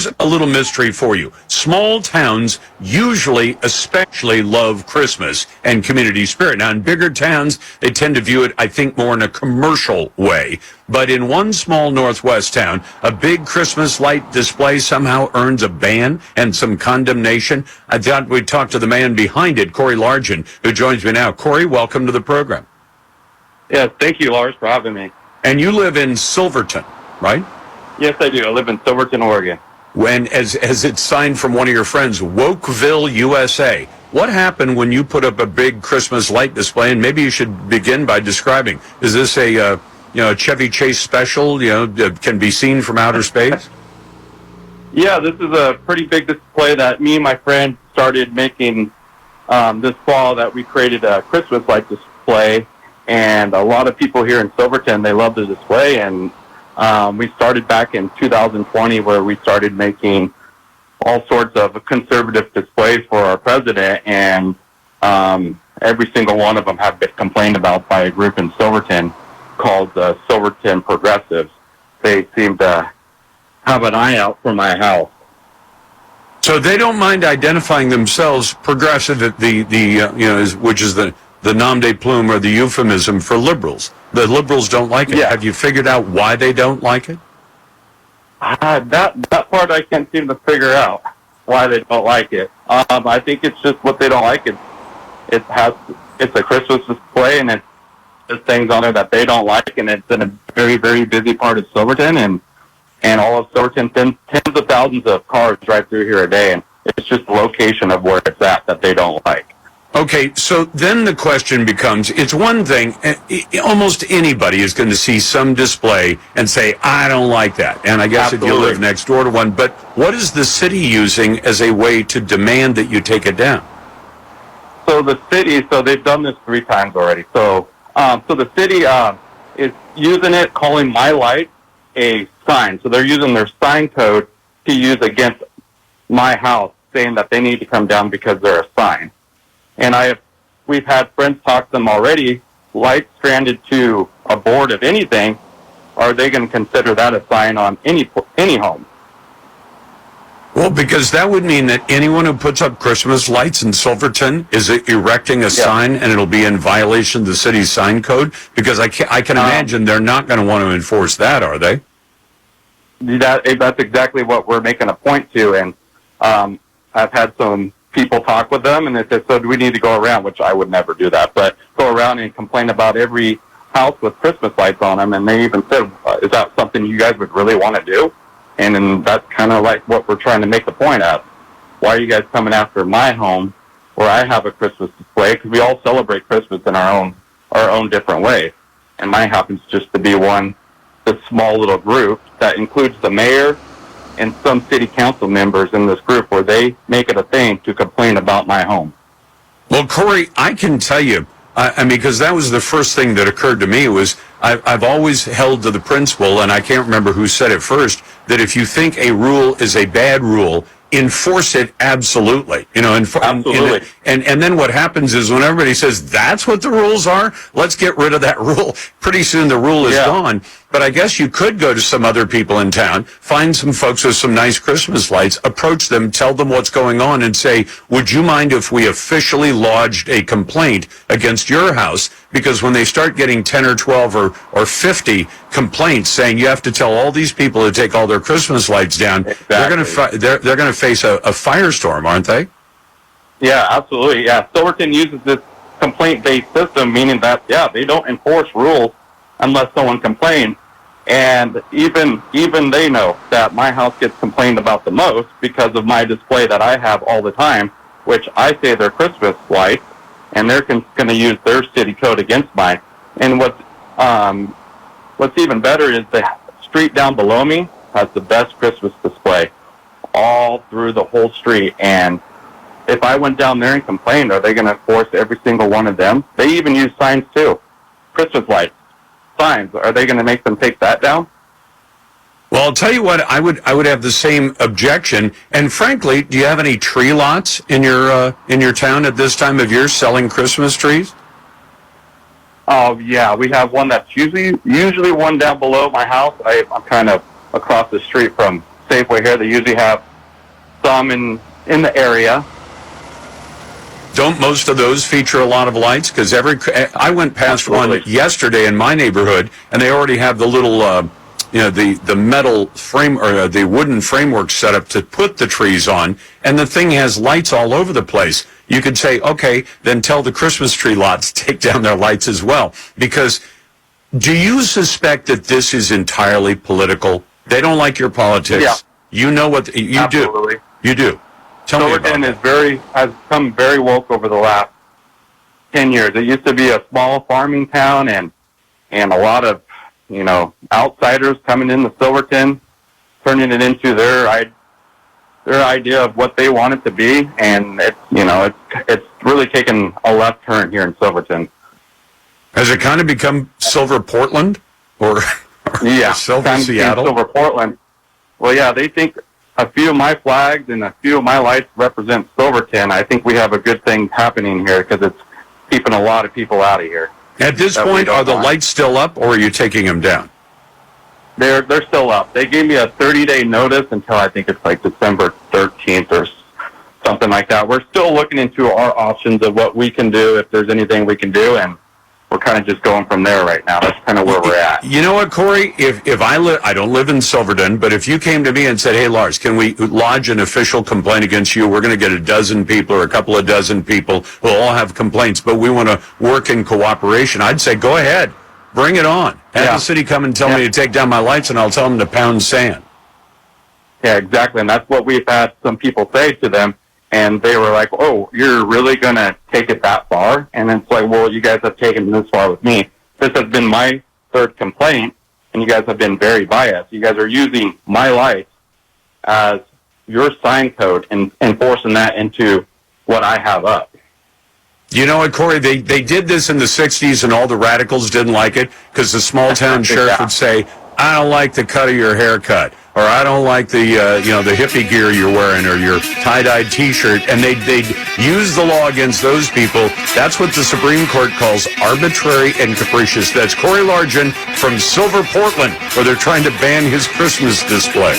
here's a little mystery for you. Small towns usually especially love Christmas and community spirit. Now, in bigger towns, they tend to view it, I think, more in a commercial way. But in one small Northwest town, a big Christmas light display somehow earns a ban and some condemnation. I thought we'd talk to the man behind it, Corey Larson, who joins me now. Corey, welcome to the program. Yeah, thank you, Lars, for having me. And you live in Silverton, right? Yes, I do. I live in Silverton, Oregon. When, as it's signed from one of your friends, Wokeville, USA. What happened when you put up a big Christmas light display? And maybe you should begin by describing. Is this a Chevy Chase special? That can be seen from outer space? Yeah, this is a pretty big display that me and my friend started making this fall. That we created a Christmas light display, and a lot of people here in Silverton, they love the display, and we started back in 2020 where we started making all sorts of conservative displays for our president, and every single one of them have been complained about by a group in Silverton called the Silverton Progressives. They seem to have an eye out for my house. So they don't mind identifying themselves progressive, which is the nom de plume or the euphemism for liberals. The liberals don't like it. Yeah. Have you figured out why they don't like it? That part I can't seem to figure out why they don't like it. I think it's just what they don't like. It's a Christmas display, and there's things on there that they don't like, and it's in a very, very busy part of Silverton, and all of Silverton, tens of thousands of cars drive through here a day, and it's just the location of where it's at that they don't like. Okay, so then the question becomes, it's one thing, almost anybody is going to see some display and say, I don't like that. And I guess Absolutely. If you live next door to one, but what is the city using as a way to demand that you take it down? So the city, they've done this 3 times already. So the city is using it, calling my light a sign. So they're using their sign code to use against my house, saying that they need to come down because they're a sign. And we've had friends talk to them already, lights stranded to a board of anything, are they going to consider that a sign on any home? Well, because that would mean that anyone who puts up Christmas lights in Silverton is erecting a sign, and it'll be in violation of the city's sign code? Because I can imagine they're not going to want to enforce that, are they? That's exactly what we're making a point to, and I've had some people talk with them, and they said, so do we need to go around, which I would never do that, but go around and complain about every house with Christmas lights on them, and they even said, is that something you guys would really want to do? And then that's kind of like what we're trying to make the point of. Why are you guys coming after my home where I have a Christmas display? Because we all celebrate Christmas in our own different way. And mine happens just to be this small little group that includes the mayor and some city council members in this group where they make it a thing to complain about my home. Well, Corey, I can tell you, because that was the first thing that occurred to me was I've always held to the principle, and I can't remember who said it first, that if you think a rule is a bad rule, enforce it absolutely. Absolutely. And then what happens is when everybody says that's what the rules are, let's get rid of that rule. Pretty soon the rule is gone. But I guess you could go to some other people in town, find some folks with some nice Christmas lights, approach them, tell them what's going on, and say, would you mind if we officially lodged a complaint against your house? Because when they start getting 10 or 12 or 50 complaints saying you have to tell all these people to take all their Christmas lights down, exactly. they're going to face a firestorm, aren't they? Yeah, absolutely. Yeah, Silverton uses this complaint-based system, meaning that, they don't enforce rules unless someone complains. And even they know that my house gets complained about the most because of my display that I have all the time, which I say they're Christmas lights, and they're going to use their city code against mine. And what's even better is the street down below me has the best Christmas display all through the whole street. And if I went down there and complained, are they going to enforce every single one of them? They even use signs too. Christmas lights. Signs. Are they going to make them take that down? Well, I'll tell you what, I would have the same objection. And frankly, do you have any tree lots in your town at this time of year selling Christmas trees? Oh yeah, we have one that's usually one down below my house. I'm kind of across the street from Safeway here. They usually have some in the area. Don't most of those feature a lot of lights? Because I went past one yesterday in my neighborhood, and they already have the little, the metal frame or the wooden framework set up to put the trees on, and the thing has lights all over the place. You could say, okay, then tell the Christmas tree lots to take down their lights as well. Because do you suspect that this is entirely political? They don't like your politics. Yeah. You know what you Absolutely. do. You do. Tell me about Silverton has become very woke over the last 10 years. It used to be a small farming town and a lot of, outsiders coming into Silverton, turning it into their idea of what they want it to be. And it's really taken a left turn here in Silverton. Has it kind of become Silver Portland or Silver Seattle? Silver Portland. Well, yeah, they think a few of my flags and a few of my lights represent Silverton. I think we have a good thing happening here because it's keeping a lot of people out of here. At this point, are the lights still up, or are you taking them down? They're still up. They gave me a 30-day notice until I think it's like December 13th or something like that. We're still looking into our options of what we can do, if there's anything we can do, and we're kind of just going from there right now. That's kind of where we're at. You know what, Corey? If I don't live in Silverton, but if you came to me and said, hey, Lars, can we lodge an official complaint against you? We're going to get a dozen people or a couple of dozen people who all have complaints, but we want to work in cooperation. I'd say, go ahead. Bring it on. Have the city come and tell me to take down my lights, and I'll tell them to pound sand. Yeah, exactly. And that's what we've had some people say to them. And they were like, oh, you're really going to take it that far? And it's like, well, you guys have taken it this far with me. This has been my third complaint, and you guys have been very biased. You guys are using my lights as your sign code and enforcing that into what I have up. You know what, Corey? They did this in the 60s, and all the radicals didn't like it because the small-town sheriff would say, I don't like the cut of your haircut, or I don't like the the hippie gear you're wearing, or your tie-dyed T-shirt, and they'd use the law against those people. That's what the Supreme Court calls arbitrary and capricious. That's Corey Larson from Silver Portland, where they're trying to ban his Christmas display.